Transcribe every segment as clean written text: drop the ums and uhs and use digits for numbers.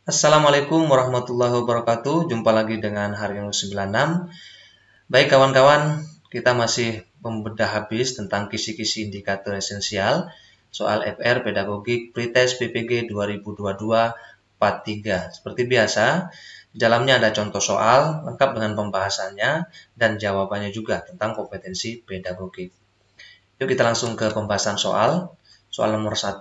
Assalamualaikum warahmatullahi wabarakatuh. Jumpa lagi dengan Haryono 96. Baik kawan-kawan, kita masih membedah habis tentang kisi-kisi indikator esensial soal FR Pedagogik Pretest PPG 2022 Part 3. Seperti biasa, di dalamnya ada contoh soal lengkap dengan pembahasannya dan jawabannya juga tentang kompetensi pedagogik. Yuk kita langsung ke pembahasan soal. Soal nomor 1.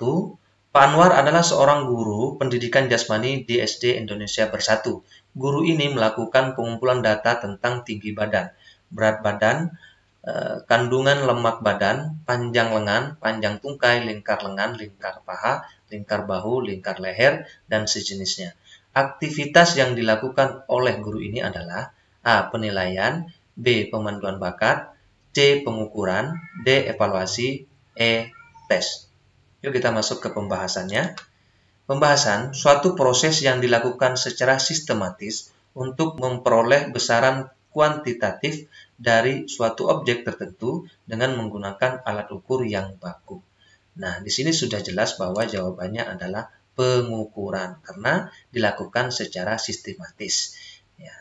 Pak Anwar adalah seorang guru pendidikan jasmani di SD Indonesia Bersatu. Guru ini melakukan pengumpulan data tentang tinggi badan, berat badan, kandungan lemak badan, panjang lengan, panjang tungkai, lingkar lengan, lingkar paha, lingkar bahu, lingkar leher, dan sejenisnya. Aktivitas yang dilakukan oleh guru ini adalah A. Penilaian, B. Pemanduan bakat, C. Pengukuran, D. Evaluasi, E. Tes. Yuk kita masuk ke pembahasannya. Pembahasan suatu proses yang dilakukan secara sistematis untuk memperoleh besaran kuantitatif dari suatu objek tertentu dengan menggunakan alat ukur yang baku. Nah, di sini sudah jelas bahwa jawabannya adalah pengukuran karena dilakukan secara sistematis. Ya,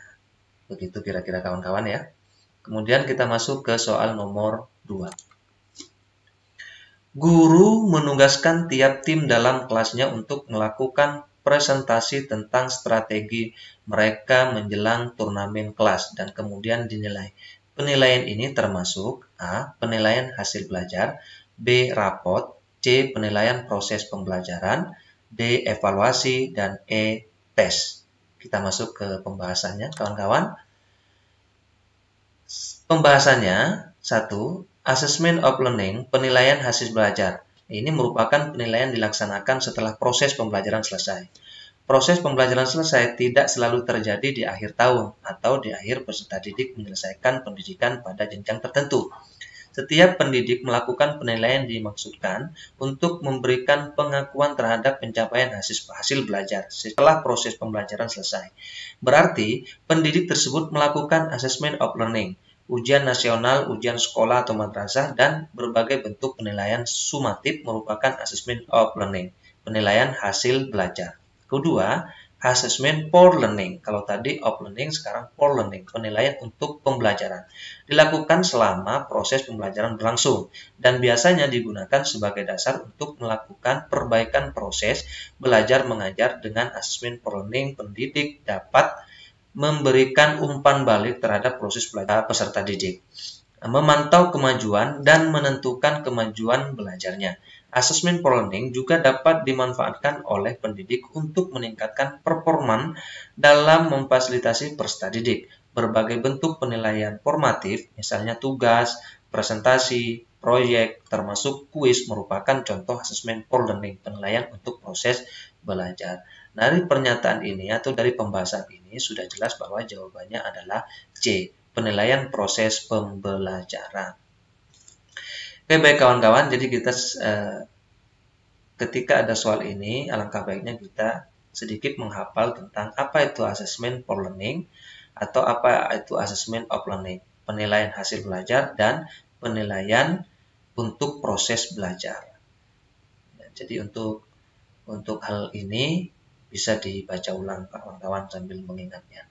begitu kira-kira kawan-kawan ya. Kemudian kita masuk ke soal nomor 2. Guru menugaskan tiap tim dalam kelasnya untuk melakukan presentasi tentang strategi mereka menjelang turnamen kelas dan kemudian dinilai. Penilaian ini termasuk A. Penilaian hasil belajar, B. Rapot, C. Penilaian proses pembelajaran, D. Evaluasi, dan E. Tes. Kita masuk ke pembahasannya, kawan-kawan. Pembahasannya, 1. Assessment of Learning, penilaian hasil belajar. Ini merupakan penilaian dilaksanakan setelah proses pembelajaran selesai. Proses pembelajaran selesai tidak selalu terjadi di akhir tahun atau di akhir peserta didik menyelesaikan pendidikan pada jenjang tertentu. Setiap pendidik melakukan penilaian dimaksudkan untuk memberikan pengakuan terhadap pencapaian hasil belajar setelah proses pembelajaran selesai. Berarti, pendidik tersebut melakukan assessment of learning, ujian nasional, ujian sekolah atau madrasah, dan berbagai bentuk penilaian sumatif merupakan assessment of learning, penilaian hasil belajar. Kedua, assessment for learning. Kalau tadi of learning, sekarang for learning, penilaian untuk pembelajaran. Dilakukan selama proses pembelajaran berlangsung dan biasanya digunakan sebagai dasar untuk melakukan perbaikan proses belajar mengajar. Dengan assessment for learning, pendidik dapat memberikan umpan balik terhadap proses belajar peserta didik, memantau kemajuan dan menentukan kemajuan belajarnya. Assessment for learning juga dapat dimanfaatkan oleh pendidik untuk meningkatkan performa dalam memfasilitasi peserta didik. Berbagai bentuk penilaian formatif, misalnya tugas, presentasi, proyek, termasuk kuis, merupakan contoh assessment for learning, penilaian untuk proses belajar. Dari pernyataan ini atau dari pembahasan ini sudah jelas bahwa jawabannya adalah C, penilaian proses pembelajaran. Oke, baik kawan-kawan, jadi kita ketika ada soal ini, alangkah baiknya kita sedikit menghafal tentang apa itu assessment for learning atau apa itu assessment of learning, penilaian hasil belajar dan penilaian untuk proses belajar. Jadi untuk hal ini bisa dibaca ulang kawan-kawan sambil mengingatnya.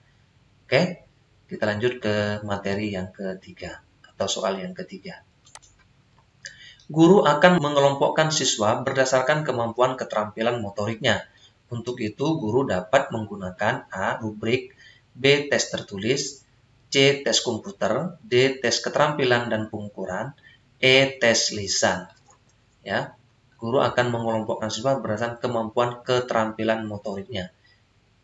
Oke, kita lanjut ke materi yang ketiga atau soal yang ketiga. Guru akan mengelompokkan siswa berdasarkan kemampuan keterampilan motoriknya. Untuk itu, guru dapat menggunakan A. Rubrik, B. Tes tertulis, C. Tes komputer, D. Tes keterampilan dan pengukuran, E. Tes lisan. Ya, guru akan mengelompokkan siswa berdasarkan kemampuan keterampilan motoriknya.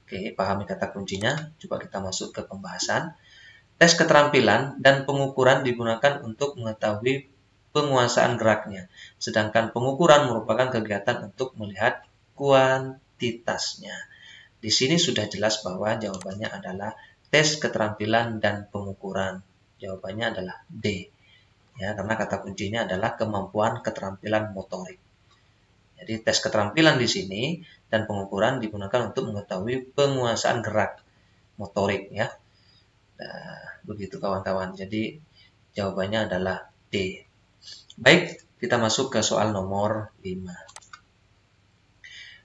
Oke, pahami kata kuncinya. Coba kita masuk ke pembahasan. Tes keterampilan dan pengukuran digunakan untuk mengetahui penguasaan geraknya, sedangkan pengukuran merupakan kegiatan untuk melihat kuantitasnya. Di sini sudah jelas bahwa jawabannya adalah tes keterampilan dan pengukuran. Jawabannya adalah D. Ya, karena kata kuncinya adalah kemampuan keterampilan motorik. Jadi tes keterampilan di sini dan pengukuran digunakan untuk mengetahui penguasaan gerak motorik ya. Nah, begitu kawan-kawan. Jadi jawabannya adalah D. Baik, kita masuk ke soal nomor 5.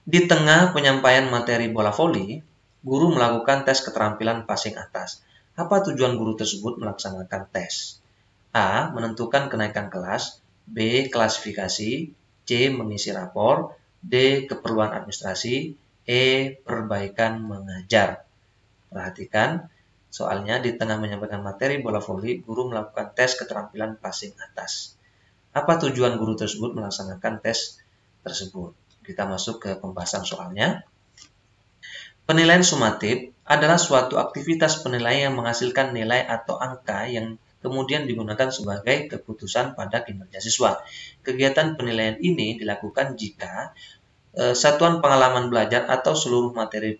Di tengah penyampaian materi bola voli, guru melakukan tes keterampilan passing atas. Apa tujuan guru tersebut melaksanakan tes? A. Menentukan kenaikan kelas. B. Klasifikasi. C. Mengisi rapor. D. Keperluan administrasi. E. Perbaikan mengajar. Perhatikan, soalnya di tengah menyampaikan materi bola voli, guru melakukan tes keterampilan passing atas. Apa tujuan guru tersebut melaksanakan tes tersebut? Kita masuk ke pembahasan soalnya. Penilaian sumatif adalah suatu aktivitas penilaian yang menghasilkan nilai atau angka yang kemudian digunakan sebagai keputusan pada kinerja siswa. Kegiatan penilaian ini dilakukan jika satuan pengalaman belajar atau seluruh materi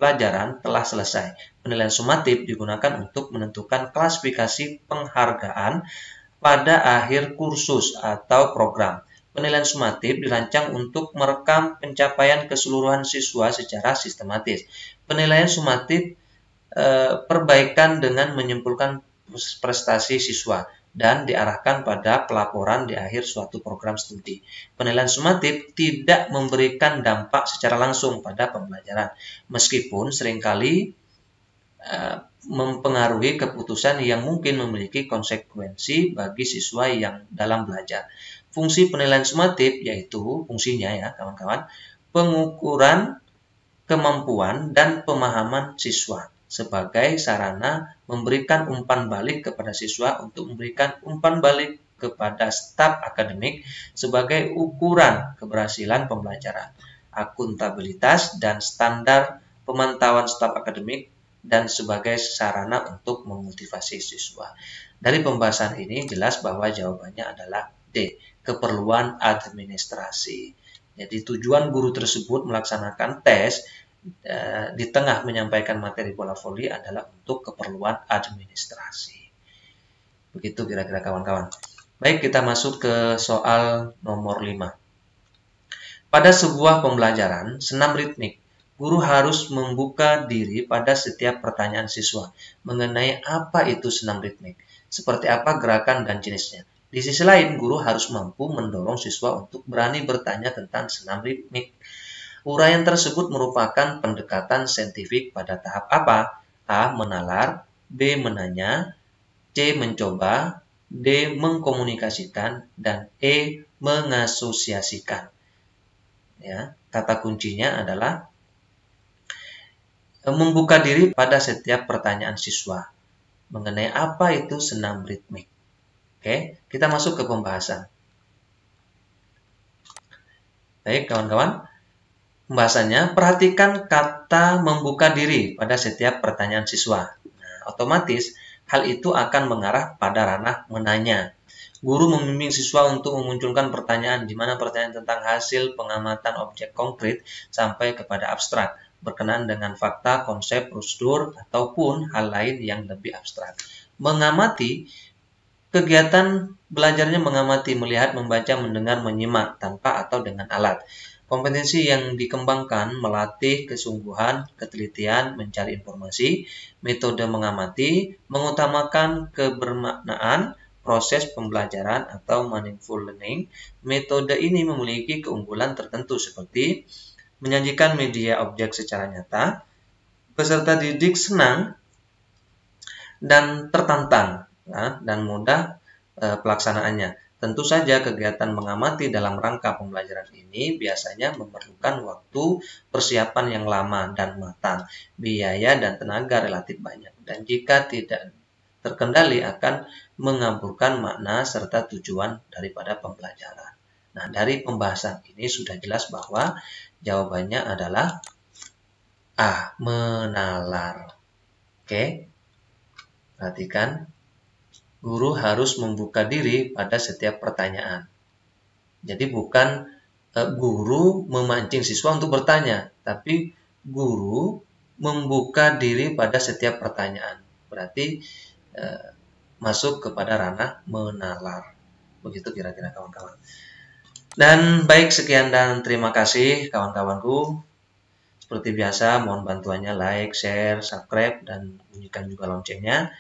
pelajaran telah selesai. Penilaian sumatif digunakan untuk menentukan klasifikasi penghargaan pada akhir kursus atau program. Penilaian sumatif dirancang untuk merekam pencapaian keseluruhan siswa secara sistematis. Penilaian sumatif perbaikan dengan menyimpulkan prestasi siswa dan diarahkan pada pelaporan di akhir suatu program studi. Penilaian sumatif tidak memberikan dampak secara langsung pada pembelajaran, meskipun seringkali mempengaruhi keputusan yang mungkin memiliki konsekuensi bagi siswa yang dalam belajar. Fungsi penilaian sumatif yaitu fungsinya ya kawan-kawan, pengukuran kemampuan dan pemahaman siswa sebagai sarana memberikan umpan balik kepada siswa untuk memberikan umpan balik kepada staf akademik sebagai ukuran keberhasilan pembelajaran, akuntabilitas dan standar pemantauan staf akademik dan sebagai sarana untuk memotivasi siswa. Dari pembahasan ini jelas bahwa jawabannya adalah D, keperluan administrasi. Jadi tujuan guru tersebut melaksanakan tes di tengah menyampaikan materi bola voli adalah untuk keperluan administrasi. Begitu kira-kira kawan-kawan. Baik, kita masuk ke soal nomor 5. Pada sebuah pembelajaran senam ritmik, guru harus membuka diri pada setiap pertanyaan siswa mengenai apa itu senam ritmik, seperti apa gerakan dan jenisnya. Di sisi lain, guru harus mampu mendorong siswa untuk berani bertanya tentang senam ritmik. Uraian tersebut merupakan pendekatan saintifik pada tahap apa? A. Menalar, B. Menanya, C. Mencoba, D. Mengkomunikasikan, dan E. Mengasosiasikan. Ya, kata kuncinya adalah membuka diri pada setiap pertanyaan siswa mengenai apa itu senam ritmik. Oke, kita masuk ke pembahasan. Baik, kawan-kawan. Pembahasannya, perhatikan kata membuka diri pada setiap pertanyaan siswa. Nah, otomatis hal itu akan mengarah pada ranah menanya. Guru membimbing siswa untuk memunculkan pertanyaan di mana pertanyaan tentang hasil pengamatan objek konkret sampai kepada abstrak, berkenaan dengan fakta, konsep, prosedur, ataupun hal lain yang lebih abstrak. Mengamati, kegiatan belajarnya mengamati, melihat, membaca, mendengar, menyimak, tanpa atau dengan alat. Kompetensi yang dikembangkan melatih kesungguhan, ketelitian, mencari informasi, metode mengamati, mengutamakan kebermaknaan, proses pembelajaran atau meaningful learning. Metode ini memiliki keunggulan tertentu seperti menyajikan media objek secara nyata, peserta didik senang dan tertantang, dan mudah pelaksanaannya. Tentu saja kegiatan mengamati dalam rangka pembelajaran ini biasanya memerlukan waktu persiapan yang lama dan matang, biaya dan tenaga relatif banyak, dan jika tidak terkendali akan mengaburkan makna serta tujuan daripada pembelajaran. Nah, dari pembahasan ini sudah jelas bahwa jawabannya adalah A. Menalar. Oke, perhatikan. Guru harus membuka diri pada setiap pertanyaan. Jadi bukan guru memancing siswa untuk bertanya, tapi guru membuka diri pada setiap pertanyaan. Berarti masuk kepada ranah menalar. Begitu kira-kira kawan-kawan. Dan baik, sekian dan terima kasih kawan-kawanku. Seperti biasa, mohon bantuannya like, share, subscribe, dan bunyikan juga loncengnya.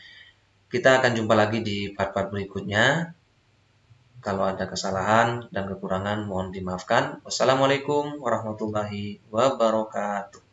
Kita akan jumpa lagi di part-part berikutnya. Kalau ada kesalahan dan kekurangan mohon dimaafkan. Wassalamualaikum warahmatullahi wabarakatuh.